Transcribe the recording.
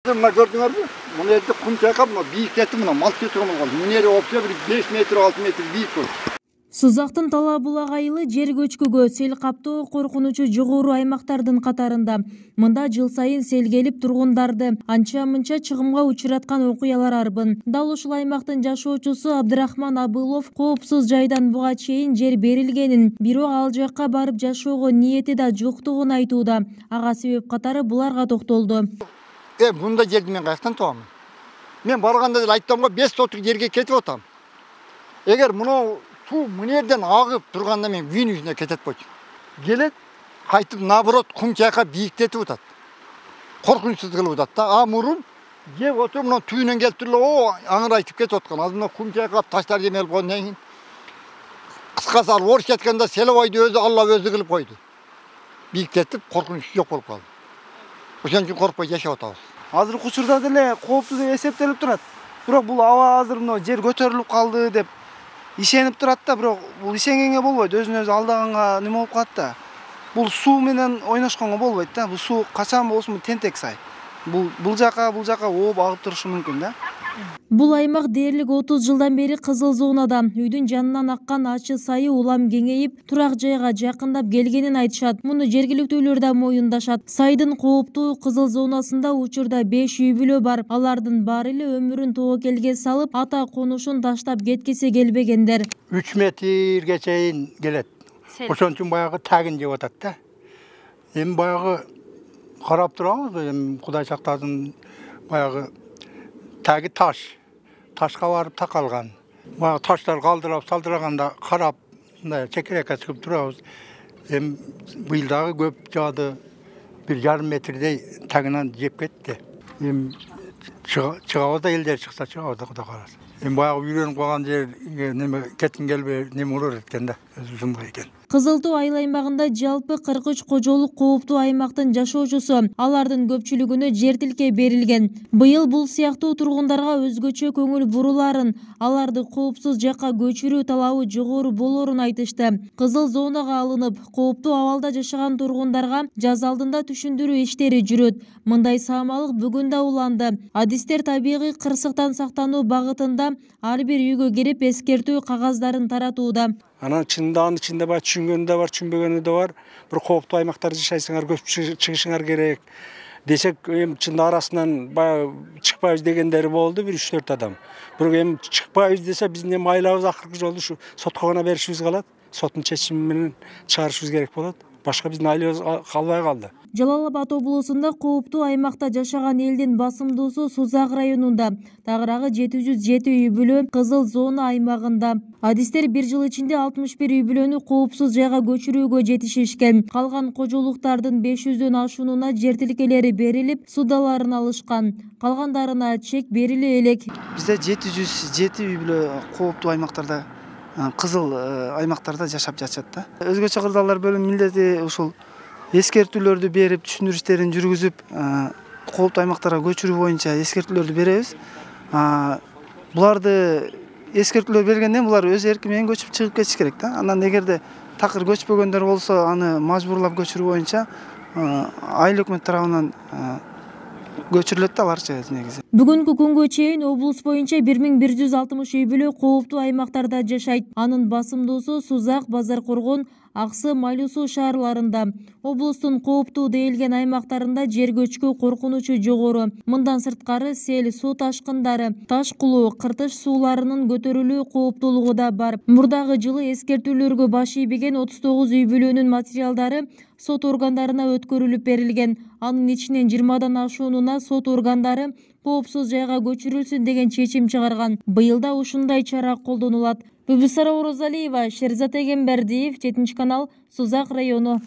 Mına gördüңөр mü? Bunu evde kum çayqap mı? Biyikletti mına mal kötürüm oldu. Müneri opsiya bir 5 metre 6 metre biyik oldu. Сызактын талабулак айылы жер көчкүгө, сел каптоо коркунучу жогору аймактардын катарында. Мында жыл сайын сел келип тургундарды анча-мынча чыгымга учураткан окуялар арбын. Дал ушул аймактын жашоочусу Абдрахман Абылов коопсуз жайдан буга чейин жер берилгенин, бирок ал жакка барып жашоого ниети да жоктугун айтууда. Ага себеп катары буларга токтолду. Бунда жерди мен каяктан табамын? Мен барганда деле айттым го 5 сотук жерге кетип атам. Эгер муну суу мынерден агып турганда мен үйүн үстүнө кетет болчу. Келет, кайтып наоборот кум чайкап бийиктетип атат. Коркунучсуз кылып атат да. А мурун жеп отуруп мына түбүнөн келип туруп о аңырайтып кетип аткан. Азыр мына кум чайкап таштар жемелип койгондон кийин кыскасы ал орус кеткенде Селебайды өзү Алла өзү кылып койду. Бийиктетип коркунуч жок болуп калды. Ошон үчүн коркпой жашап атабыз. Азыркы учурда деле кооптуу деп эсептелип турат. Бирок бул аба азыр мына жер көтөрүлүп калды деп ишенип турат да, бирок бул ишенгенге болбойт, өзүн өзү алдаганга неме болуп калат да. Бул суу менен ойношконго болбойт да. Бул суу качан болсун тентек сай. Бул жака ооп агып турушу мүмкүн да. Бул аймак дээрлик 30 жылдан бери кызыл зонада. Үйдүн жанынан аккан ачы сайы улам кеңейип, турак жайга жакындап келгенин айтышат. Муну жергиликтүүлөр да моюндашат. Сайдын кооптуу кызыл зонасында учурда 5 үй бүлө бар. Алардын баары эле өмүрүн тобокелге салып, ата конушун таштап кеткиси келбегендер. 3 метрге чейин келет. Ошон үчүн баягы тагын жеп атат да. Эми баягы карап турабыз, эми Кудай сактасын, баягы тәгі ташқа барып тақалған. Баға таштар қалдырап, салдырағанда қарап, чекерекке шығып тұрабыз. Бұйылдағы көп жады, 1,5 метрдей тәгінен жеп кетті. Шығауызда елдер шықса шығауызда құда қарасы. Баяғы үйреніп қалған жер кетін келбей неме олар еткен да, өзімді екен. Кызыл Тоо айыл аймагында жалпы 43 кожолук кооптуу аймактын жашоочусу. Алардын көпчүлүгүнө жер тилке берилген. Быйыл бул сыяктуу тургундарга өзгөчө көңүл буруларын, аларды коопсуз жакка көчүрүү талабы жогору болорун айтышты. Кызыл зонага алынып, кооптуу абалда жашаган тургундарга жаз алдында түшүндүрүү иштери жүрөт. Мындай саамалык бүгүн да уланды. Адистер табигый кырсыктан сактануу багытында ар бир үйгө келип эскертүү кагаздарын таратууда. Анан чындагын ичинде бар, түшүнгөнү да бар, түшүнбөгөнү да бар. Бир кооптуу аймактарда жашайсыңар, көп чыгышыңар керек. Десек, чында арасынан баягы чыкпайбыз дегендери болду, 1-3-4 адам. Бирок эми чыкпайбыз десе биздин эми айлабыз акыркы жолду ушу сотко гана беришибиз калат. Соттун чечими менен чыгарышыбыз керек болот. Башка биздин айлабыз калбай калды. Жалал Абад облусунда кооптуу аймакта жашаган элдин басымдуусу Сузак районунда, тагыраагы 707 үй бүлө кызыл зона аймагында. Адистер бир жыл ичинде 61 үй бүлөнү коопсуз жайга көчүрүүгө жетишишкен. Калган кожолуктардын 500дөн ашуунуна жер тилкелери берилип, судаларын алышкан. Калгандарына чек бериле элек. Бизде 707 үй бүлө кооптуу аймактарда, кызыл аймактарда жашап жатат да. Өзгөчө кырдаалдар бөлүм милдети ушул эскертүүлөрдү берип, түшүндүрүү иштерин жүргүзүп, кооптуу аймактарга көчүрүү боюнча эскертүүлөрдү беребиз. Буларды эскертүүлөр бергенден булар өз эрки менен көчүп чыгып кетиш керек да. Анан эгерде такыр көчпөгөндөр болсо, аны мажбурлап көчүрүү боюнча айыл өкмөт тарабынан көчүрүлөт да аларчы негизи. Бүгүнкү күнгө чейин облус боюнча 1160 үй бүлө кооптуу аймактарда жашайт. Анын басымдуусу Сузак, Базаркоргон, Аксы, Майлуу шаарларында. Облустун кооптуу дейилген аймактарында жер көчкү коркунучу жогору. Мындан сырткары сел, суу ташкындары, таш кулуу, кыртыш сууларынын көтөрүлүү кооптуулугу да бар. Мурдагы жылы эскертүүлөргө баш ийбеген 39 үй бүлөнүн материалдары сот органдарына өткөрүлүп берилген. Анын ичинен 20дан ашуунуна сот органдары коопсуз жайга көчүрүлсүн деген чечим чыгарган. Быйыл да ушундай чара колдонулат. Бүбүсара Орозалиева, Шерзат Эгембердиев, 7 канал, Сузак району.